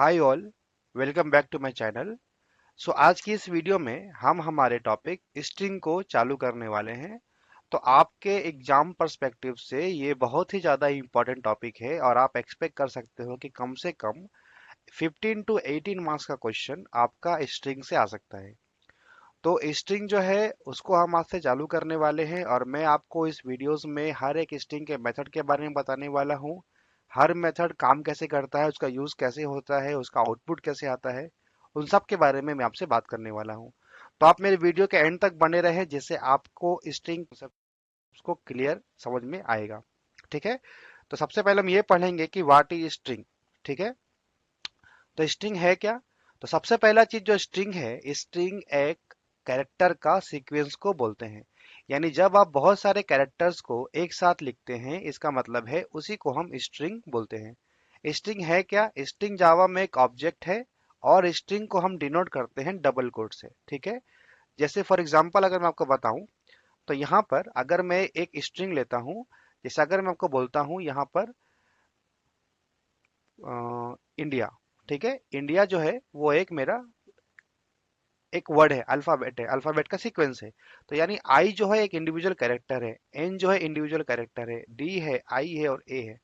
Hi all, welcome back to my channel. So आज की इस वीडियो में हम हमारे टॉपिक स्ट्रिंग को चालू करने वाले हैं। तो आपके एग्जाम पर्सपेक्टिव से ये बहुत ही ज़्यादा इम्पोर्टेंट टॉपिक है और आप एक्सपेक्ट कर सकते हो कि कम से कम 15 टू 18 मार्क्स का क्वेश्चन आपका स्ट्रिंग से आ सकता है। तो स्ट्रिंग जो है उसको हम आज से चालू करने वाले हैं और मैं आपको इस वीडियोस में हर एक स्ट्रिंग के मेथड के बारे में बताने वाला हूँ। हर मेथड काम कैसे करता है, उसका यूज कैसे होता है, उसका आउटपुट कैसे आता है, उन सब के बारे में मैं आपसे बात करने वाला हूँ। तो आप मेरे वीडियो के एंड तक बने रहे जिससे आपको स्ट्रिंग को क्लियर समझ में आएगा। ठीक है। तो सबसे पहले हम ये पढ़ेंगे कि व्हाट इज स्ट्रिंग। ठीक है। तो स्ट्रिंग है क्या? तो सबसे पहला चीज जो स्ट्रिंग है, स्ट्रिंग एक कैरेक्टर का सीक्वेंस को बोलते हैं। यानी जब आप बहुत सारे कैरेक्टर्स को एक साथ लिखते हैं, इसका मतलब है उसी को हम स्ट्रिंग बोलते हैं। स्ट्रिंग है क्या? स्ट्रिंग जावा में एक ऑब्जेक्ट है और स्ट्रिंग को हम डिनोट करते हैं डबल कोट से। ठीक है। जैसे फॉर एग्जांपल अगर मैं आपको बताऊं, तो यहाँ पर अगर मैं एक स्ट्रिंग लेता हूं, जैसे अगर मैं आपको बोलता हूं यहाँ पर इंडिया। ठीक है। इंडिया जो है वो एक मेरा एक वर्ड है, अल्फाबेट है, अल्फाबेट का सीक्वेंस है। तो यानी आई जो है एक इंडिविजुअल कैरेक्टर है, एन जो है इंडिविजुअल कैरेक्टर है, डी है, आई है और ए है।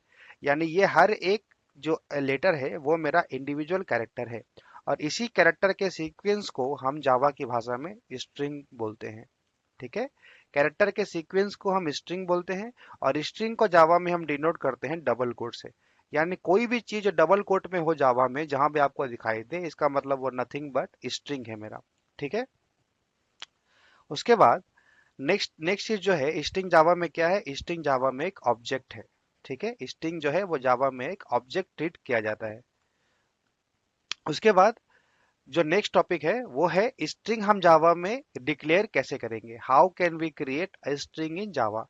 यानी ये हर एक जो लेटर है वो मेरा इंडिविजुअल कैरेक्टर है और इसी कैरेक्टर के सीक्वेंस को हम जावा की भाषा में स्ट्रिंग बोलते हैं। ठीक है। कैरेक्टर के सीक्वेंस को हम स्ट्रिंग बोलते हैं और स्ट्रिंग को जावा में हम डिनोट करते हैं डबल कोट से। यानी कोई भी चीज डबल कोट में हो जावा में जहां भी आपको दिखाई दे, इसका मतलब वो नथिंग बट स्ट्रिंग है मेरा। ठीक है। उसके बाद नेक्स्ट नेक्स्ट चीज जो है, स्ट्रिंग जावा में क्या है? स्ट्रिंग जावा में एक ऑब्जेक्ट है। ठीक है। स्ट्रिंग जो है वो जावा में एक ऑब्जेक्ट ट्रीट किया जाता है। उसके बाद जो नेक्स्ट टॉपिक है वो है स्ट्रिंग हम जावा में डिक्लेयर कैसे करेंगे। How can we create a string in Java.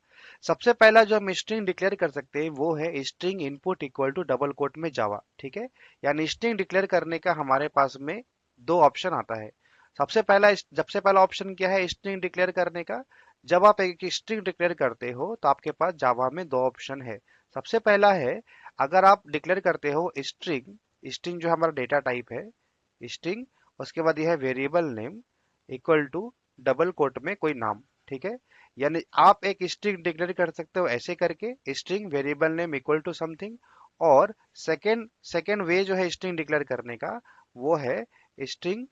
सबसे पहला जो हम स्ट्रिंग डिक्लेयर कर सकते हैं वो है string input equal to double quote में जावा। ठीक है। यानी स्ट्रिंग डिक्लेयर करने का हमारे पास में दो ऑप्शन आता है। सबसे पहला ऑप्शन क्या है स्ट्रिंग डिक्लेयर करने का? जब आप एक स्ट्रिंग डिक्लेयर करते हो तो आपके पास जावा में दो ऑप्शन है। सबसे पहला है, अगर आप डिक्लेयर करते हो स्ट्रिंग, स्ट्रिंग जो हमारा डेटा टाइप है स्ट्रिंग, उसके बाद यह है variable name equal to double quote में कोई नाम। ठीक है। यानी आप एक स्ट्रिंग डिक्लेयर कर सकते हो ऐसे करके, string variable name equal to something. और सेकेंड सेकेंड वे जो है स्ट्रिंग डिक्लेयर करने का वो है string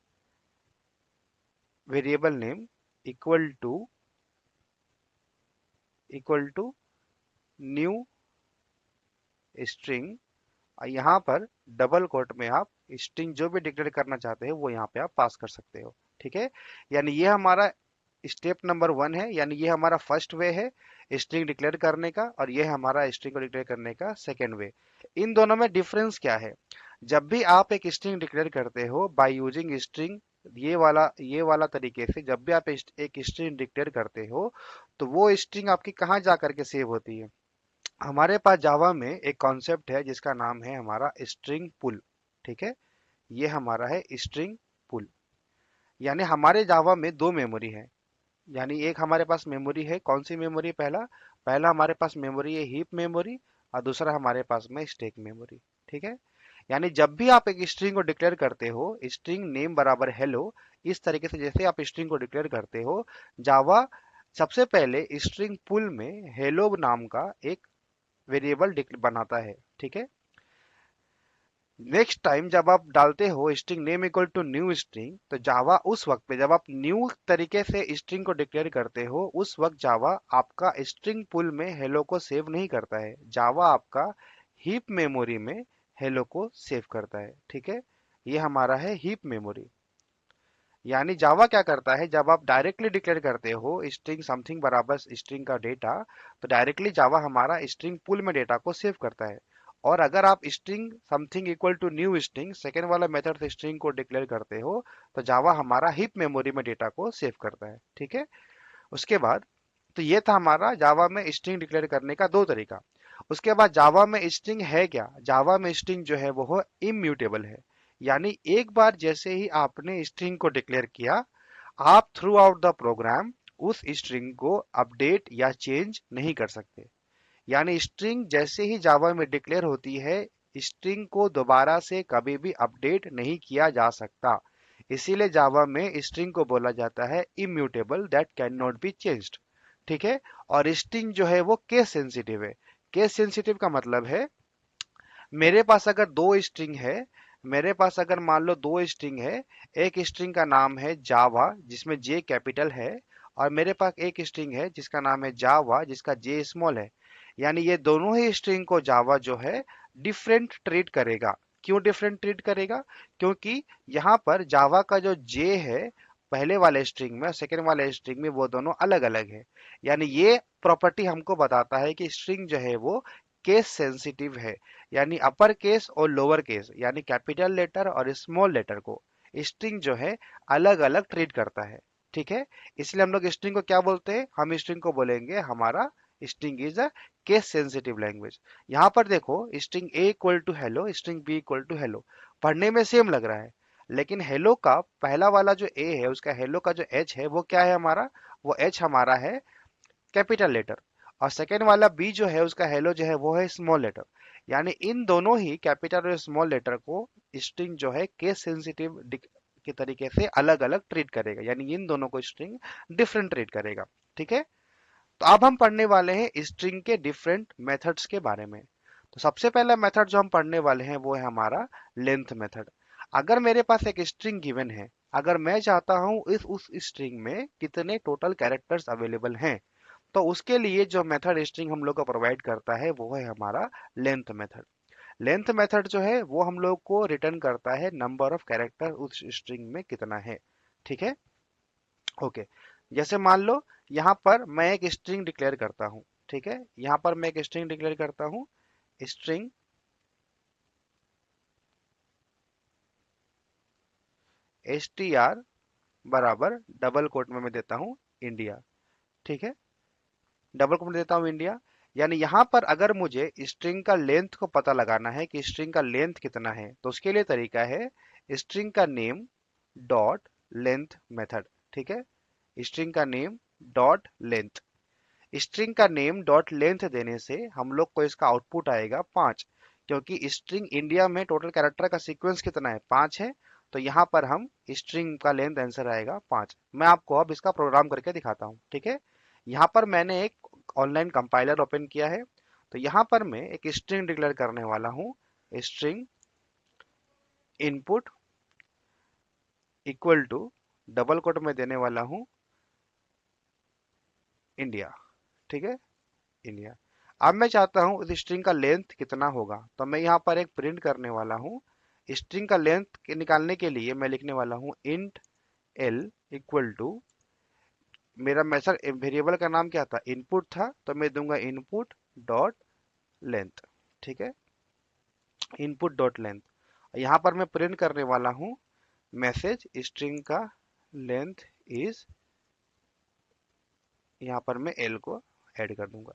variable name equal to new string. यहाँ पर डबल कोट में आप स्ट्रिंग जो भी डिक्लेयर करना चाहते हैं वो यहाँ पे आप पास कर सकते हो। ठीक है। यानी ये हमारा स्टेप नंबर 1 है, यानी ये हमारा फर्स्ट वे है स्ट्रिंग डिक्लेयर करने का और ये हमारा स्ट्रिंग को डिक्लेयर करने का सेकेंड वे। इन दोनों में डिफरेंस क्या है? जब भी आप एक स्ट्रिंग डिक्लेयर करते हो बाय यूजिंग स्ट्रिंग, ये वाला तरीके से जब भी आप एक स्ट्रिंग डिक्लेयर करते हो तो वो स्ट्रिंग आपकी कहाँ जा करके सेव होती है? हमारे पास जावा में एक कॉन्सेप्ट है जिसका नाम है हमारा स्ट्रिंग पुल। ठीक है। ये हमारा है स्ट्रिंग पुल। यानी हमारे जावा में दो मेमोरी है। यानी एक हमारे पास मेमोरी है, कौन सी मेमोरी? पहला पहला हमारे पास मेमोरी है हीप मेमोरी और दूसरा हमारे पास में स्टैक मेमोरी। ठीक है। यानी जब भी आप एक स्ट्रिंग को डिक्लेयर करते हो, स्ट्रिंग नेम बराबर हेलो, इस तरीके से जैसे आप स्ट्रिंग को डिक्लेयर करते हो, जावा सबसे पहले स्ट्रिंग पुल में हेलो नाम का एक वेरिएबल बनाता है। ठीक है। नेक्स्ट टाइम जब आप डालते हो string name equal to new string, तो जावा उस वक्त पे जब आप न्यू तरीके से स्ट्रिंग को डिक्लेयर करते हो उस वक्त जावा आपका स्ट्रिंग पुल में हेलो को सेव नहीं करता है, जावा आपका हीप मेमोरी में हेलो को सेव करता है। ठीक है। ये हमारा है हीप मेमोरी। यानी जावा क्या करता है, जब आप डायरेक्टली डिक्लेयर करते हो स्ट्रिंग समथिंग बराबर स्ट्रिंग का डेटा, तो डायरेक्टली जावा हमारा स्ट्रिंग पुल में डेटा को सेव करता है। और अगर आप string something equal to new string second वाला मेथड से स्ट्रिंग को डिक्लेयर करते हो तो जावा हमारा हीप मेमोरी में डेटा को सेव करता है। ठीक है। उसके बाद तो ये था हमारा जावा में स्ट्रिंग डिक्लेयर करने का दो तरीका। उसके बाद जावा में स्ट्रिंग है क्या? जावा में स्ट्रिंग जो है वो इम्यूटेबल है। यानी एक बार जैसे ही आपने स्ट्रिंग को डिक्लेयर किया, आप थ्रू आउट द प्रोग्राम उस स्ट्रिंग को अपडेट या चेंज नहीं कर सकते। यानी स्ट्रिंग जैसे ही जावा में डिक्लेयर होती है, स्ट्रिंग को दोबारा से कभी भी अपडेट नहीं किया जा सकता। इसीलिए जावा में स्ट्रिंग को बोला जाता है immutable, that can not be changed. ठीक है। और स्ट्रिंग जो है वो केस सेंसिटिव है। केस सेंसिटिव का मतलब है, मेरे पास अगर दो स्ट्रिंग है, मेरे पास अगर मान लो दो स्ट्रिंग है, एक स्ट्रिंग का नाम है जावा जिसमें जे कैपिटल है, और मेरे पास एक स्ट्रिंग है जिसका नाम है जावा जिसका जे स्मॉल है। यानी ये दोनों ही स्ट्रिंग को जावा जो है डिफरेंट ट्रीट करेगा। क्यों डिफरेंट ट्रीट करेगा? क्योंकि यहाँ पर जावा का जो जे है पहले वाले स्ट्रिंग में, सेकेंड वाले स्ट्रिंग में, वो दोनों अलग अलग है। यानी ये प्रॉपर्टी हमको बताता है कि स्ट्रिंग जो है वो केस सेंसिटिव है। यानी अपर केस और लोअर केस, यानी कैपिटल लेटर और स्मॉल लेटर को स्ट्रिंग जो है अलग अलग ट्रीट करता है। ठीक है। इसलिए हम लोग स्ट्रिंग को क्या बोलते हैं? हम स्ट्रिंग को बोलेंगे हमारा string is a case sensitive language. यहाँ पर देखो, string A equal to hello, string B equal to hello, पढ़ने में सेम लग रहा है, लेकिन हेलो का पहला वाला जो ए है, उसका हेलो का जो एच है वो क्या है हमारा? वो एच हमारा है कैपिटल लेटर। और सेकेंड वाला बी जो है, उसका हेलो जो है वो है स्मॉल लेटर। यानी इन दोनों ही कैपिटल और स्मॉल लेटर को स्ट्रिंग जो है केस सेंसिटिव के तरीके से अलग अलग ट्रीट करेगा। यानी इन दोनों को स्ट्रिंग डिफरेंट ट्रीट करेगा। ठीक है। तो अब हम पढ़ने वाले हैं स्ट्रिंग के डिफरेंट मेथड्स के बारे में। तो सबसे पहला मेथड जो हम पढ़ने वाले हैं वो है हमारा लेंथ मेथड। अगर मेरे पास एक स्ट्रिंग गिवन है, अगर मैं चाहता हूं इस उस स्ट्रिंग में कितने टोटल कैरेक्टर्स अवेलेबल हैं, तो उसके लिए जो मेथड स्ट्रिंग हम लोग को प्रोवाइड करता है वो है हमारा लेंथ मेथड। लेंथ मेथड जो है वो हम लोग को रिटर्न करता है नंबर ऑफ कैरेक्टर उस स्ट्रिंग में कितना है। ठीक है। ओके। जैसे मान लो यहाँ पर मैं एक स्ट्रिंग डिक्लेयर करता हूँ। ठीक है। यहाँ पर मैं एक स्ट्रिंग डिक्लेयर करता हूँ, स्ट्रिंग str बराबर डबल कोट में मैं देता हूँ इंडिया। ठीक है। डबल कोट में देता हूँ इंडिया। यानी यहाँ पर अगर मुझे स्ट्रिंग का लेंथ को पता लगाना है कि स्ट्रिंग का लेंथ कितना है, तो उसके लिए तरीका है स्ट्रिंग का नेम डॉट लेंथ मेथड। ठीक है। स्ट्रिंग का नेम डॉट लेंथ। स्ट्रिंग का नेम डॉट लेंथ देने से हम लोग को इसका आउटपुट आएगा 5, क्योंकि स्ट्रिंग इंडिया में टोटल कैरेक्टर का सीक्वेंस कितना है? 5 है। तो यहाँ पर हम स्ट्रिंग का लेंथ आंसर आएगा 5। मैं आपको अब इसका प्रोग्राम करके दिखाता हूँ। ठीक है। यहाँ पर मैंने एक ऑनलाइन कंपाइलर ओपन किया है। तो यहाँ पर मैं एक स्ट्रिंग डिक्लेयर करने वाला हूँ, string input equal to double quote में देने वाला हूँ इंडिया। ठीक है। इंडिया। अब मैं चाहता हूं इस स्ट्रिंग का लेंथ कितना होगा, तो मैं यहाँ पर एक प्रिंट करने वाला हूँ। स्ट्रिंग का लेंथ निकालने के लिए मैं लिखने वाला हूँ इंट एल इक्वल टू, मेरा मेथड वेरिएबल का नाम क्या था? इनपुट था, तो मैं दूंगा इनपुट डॉट लेंथ। ठीक है। Input dot length. यहाँ पर मैं प्रिंट करने वाला हूँ मैसेज स्ट्रिंग का लेंथ इज, यहाँ पर मैं एल को ऐड कर दूंगा।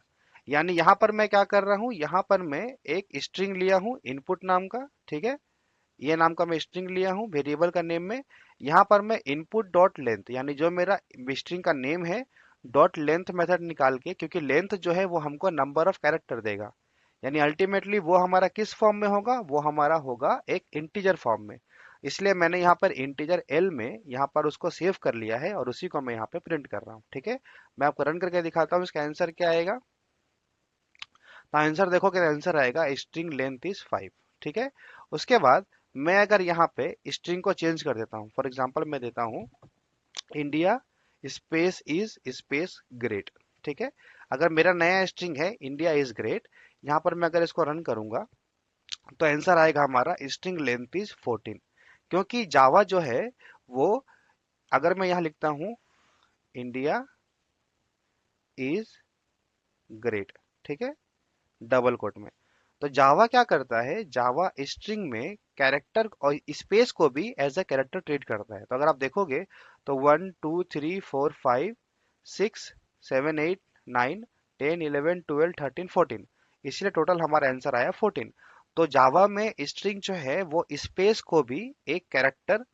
यानी यहाँ पर मैं क्या कर रहा हूँ, यहाँ पर मैं एक स्ट्रिंग लिया हूँ इनपुट नाम का। ठीक है। ये नाम का मैं स्ट्रिंग लिया हूँ वेरिएबल का नेम में। यहाँ पर मैं इनपुट डॉट लेंथ, यानी जो मेरा स्ट्रिंग का नेम है, डॉट लेंथ मेथड निकाल के, क्योंकि लेंथ जो है वो हमको नंबर ऑफ कैरेक्टर देगा। यानी अल्टीमेटली वो हमारा किस फॉर्म में होगा? वो हमारा होगा एक इंटीजर फॉर्म में। इसलिए मैंने यहाँ पर इंटीजर एल में यहाँ पर उसको सेव कर लिया है और उसी को मैं यहाँ पे प्रिंट कर रहा हूँ। ठीक है। मैं आपको रन करके दिखाता हूँ इसका आंसर क्या आएगा। तो आंसर देखो कि आंसर आएगा स्ट्रिंग लेंथ इज 5। ठीक है। उसके बाद मैं अगर यहाँ पे स्ट्रिंग को चेंज कर देता हूँ, फॉर एग्जांपल मैं देता हूँ India space is space great. ठीक है। अगर मेरा नया स्ट्रिंग है इंडिया इज ग्रेट, यहाँ पर मैं अगर इसको रन करूंगा तो आंसर आएगा हमारा स्ट्रिंग लेंथ इज 14। क्योंकि जावा जो है वो, अगर मैं यहाँ लिखता हूँ इंडिया इज ग्रेट, ठीक है, डबल कोट में, तो जावा क्या करता है, जावा स्ट्रिंग में कैरेक्टर और स्पेस को भी एज अ कैरेक्टर ट्रीट करता है। तो अगर आप देखोगे तो 1 2 3 4 5 6 7 8 9 10 11 12 13 14, इसलिए टोटल हमारा आंसर आया 14। तो जावा में स्ट्रिंग जो है वो स्पेस को भी एक कैरेक्टर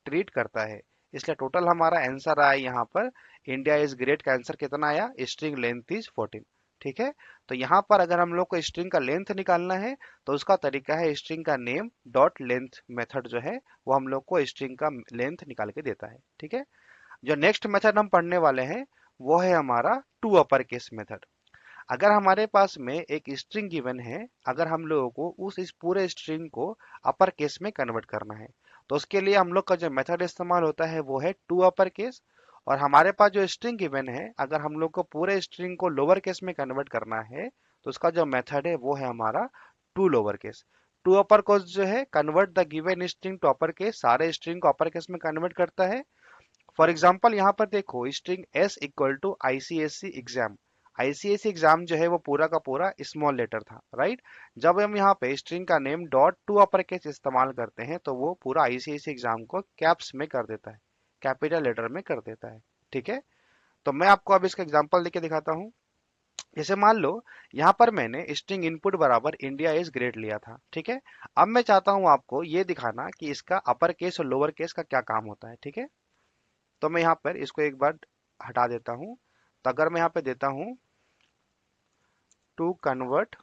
ट्रीट करता है। इसलिए टोटल हमारा आंसर आया यहाँ पर इंडिया इज ग्रेट का आंसर कितना आया? String length is 14। ठीक है। तो यहाँ पर अगर हम लोग को स्ट्रिंग का लेंथ निकालना है तो उसका तरीका है स्ट्रिंग का नेम डॉट लेंथ मेथड जो है वो हम लोग को स्ट्रिंग का लेंथ निकाल के देता है। ठीक है। जो नेक्स्ट मेथड हम पढ़ने वाले हैं वो है हमारा टू अपर केस मेथड। अगर हमारे पास में एक स्ट्रिंग गिवन है, अगर हम लोगों को उस इस पूरे स्ट्रिंग को अपर केस में कन्वर्ट करना है तो उसके लिए हम लोग का जो मेथड इस्तेमाल होता है वो है टू अपर केस। और हमारे पास जो स्ट्रिंग गिवन है अगर हम लोग को पूरे स्ट्रिंग को लोअर केस में कन्वर्ट करना है तो उसका जो मेथड है वो है हमारा to lower case. To upper case जो है convert the given string to upper case, सारे स्ट्रिंग को अपर केस में कन्वर्ट करता है। फॉर एग्जाम्पल यहाँ पर देखो string S equal to ICSC exam. ICSC exam जो है वो पूरा का पूरा स्मॉल लेटर था, राइट। जब हम यहाँ पे स्ट्रिंग का name dot to upper case इस्तेमाल करते हैं तो वो पूरा आईसीएससी एग्जाम को कैप्स में कर देता है, कैपिटल लेटर में कर देता है। ठीक है। तो मैं आपको अब इसका एग्जांपल देके दिखाता हूँ। जैसे मान लो यहाँ पर मैंने स्ट्रिंग इनपुट बराबर इंडिया इज ग्रेट लिया था। ठीक है। अब मैं चाहता हूँ आपको ये दिखाना कि इसका अपर केस और लोअर केस का क्या काम होता है। ठीक है। तो मैं यहाँ पर इसको एक बार हटा देता हूँ। तो अगर मैं यहाँ पे देता हूँ to convert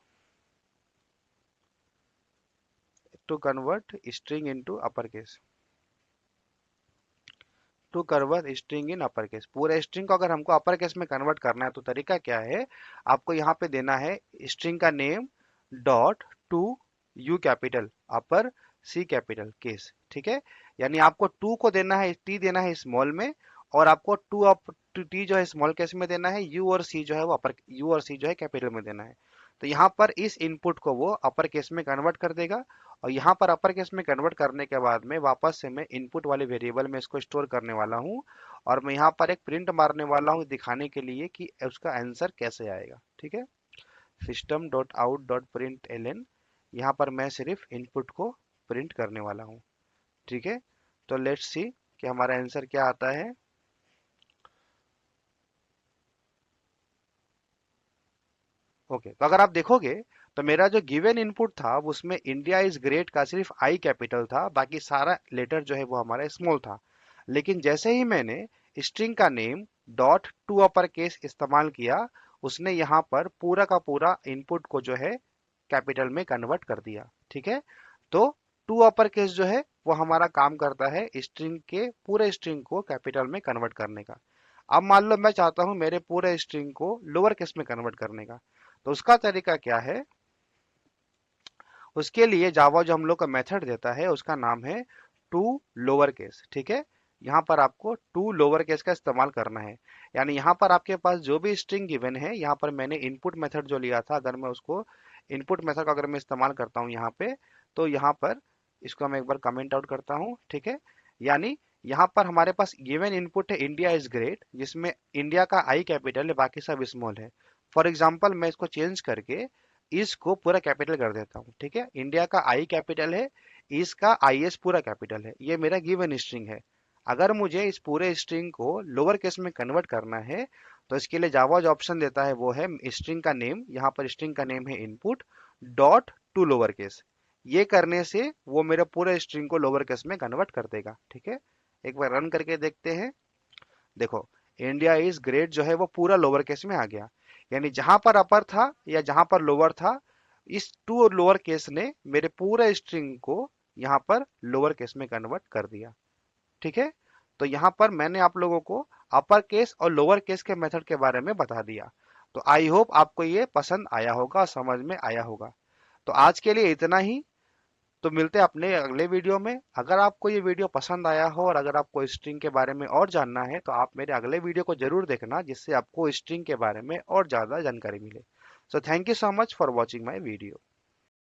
string into upper case, to convert string in upper case, पूरे स्ट्रिंग को अगर हमको अपर केस में कन्वर्ट करना है तो तरीका क्या है, आपको यहाँ पे देना है स्ट्रिंग का name dot to U capital upper C capital case. ठीक है। यानी आपको टू को देना है, टी देना है स्मॉल में, और आपको टू अप टू टी जो है स्मॉल केस में देना है, यू और सी जो है वो अपर, यू और सी जो है कैपिटल में देना है। तो यहाँ पर इस इनपुट को वो अपर केस में कन्वर्ट कर देगा, और यहाँ पर अपर केस में कन्वर्ट करने के बाद में वापस से मैं इनपुट वाले वेरिएबल में इसको स्टोर करने वाला हूँ, और मैं यहाँ पर एक प्रिंट मारने वाला हूँ दिखाने के लिए कि उसका आंसर कैसे आएगा। ठीक है। System dot out dot print L N, यहाँ पर मैं सिर्फ इनपुट को प्रिंट करने वाला हूँ। ठीक है। तो लेट्स सी कि हमारा आंसर क्या आता है। ओके। तो अगर आप देखोगे तो मेरा जो गिवन इनपुट था उसमें इंडिया इज ग्रेट का सिर्फ आई कैपिटल था, बाकी सारा लेटर जो है वो हमारा स्मॉल था। लेकिन जैसे ही मैंने स्ट्रिंग का name dot to upper case इस्तेमाल किया, उसने यहाँ पर पूरा का पूरा इनपुट को जो है कैपिटल में कन्वर्ट कर दिया। ठीक है। तो टू अपर केस जो है वो हमारा काम करता है स्ट्रिंग के पूरे स्ट्रिंग को कैपिटल में कन्वर्ट करने का। अब मान लो मैं चाहता हूं मेरे पूरे स्ट्रिंग को लोअर केस में कन्वर्ट करने का, तो उसका तरीका क्या है, उसके लिए जावा जो हम लोग का मेथड देता है उसका नाम है टू लोअर केस। ठीक है। यहाँ पर आपको टू लोअर केस का इस्तेमाल करना है। यानी यहाँ पर आपके पास जो भी स्ट्रिंग गिवन है, यहाँ पर मैंने इनपुट मेथड जो लिया था, अगर मैं उसको इनपुट मेथड का अगर मैं इस्तेमाल करता हूँ यहाँ पे, तो यहाँ पर इसको मैं एक बार कमेंट आउट करता हूँ। ठीक है। यानी यहाँ पर हमारे पास गिवन इनपुट है इंडिया इज ग्रेट, जिसमें इंडिया का आई कैपिटल है, बाकी सब स्मॉल है। फॉर एग्जाम्पल मैं इसको चेंज करके इसको पूरा कैपिटल कर देता हूँ। ठीक है। इंडिया का आई कैपिटल है, इसका आई एस पूरा कैपिटल है, ये मेरा गिवन स्ट्रिंग है। अगर मुझे इस पूरे स्ट्रिंग को लोअर केस में कन्वर्ट करना है तो इसके लिए जावा जो ऑप्शन देता है वो है स्ट्रिंग का नेम, यहाँ पर स्ट्रिंग का नेम है input dot to lower case. ये करने से वो मेरे पूरे स्ट्रिंग को लोअर केस में कन्वर्ट कर देगा। ठीक है। एक बार रन करके देखते हैं। देखो इंडिया इज ग्रेट जो है वो पूरा लोअर केस में आ गया। यानी जहां पर अपर था या जहां पर लोअर था, इस टू लोअर केस ने मेरे पूरे स्ट्रिंग को यहाँ पर लोअर केस में कन्वर्ट कर दिया। ठीक है। तो यहाँ पर मैंने आप लोगों को अपर केस और लोअर केस के मेथड के बारे में बता दिया। तो आई होप आपको ये पसंद आया होगा, समझ में आया होगा। तो आज के लिए इतना ही। तो मिलते हैं अपने अगले वीडियो में। अगर आपको ये वीडियो पसंद आया हो और अगर आपको स्ट्रिंग के बारे में और जानना है तो आप मेरे अगले वीडियो को जरूर देखना, जिससे आपको स्ट्रिंग के बारे में और ज़्यादा जानकारी मिले। So thank you so much for watching my video.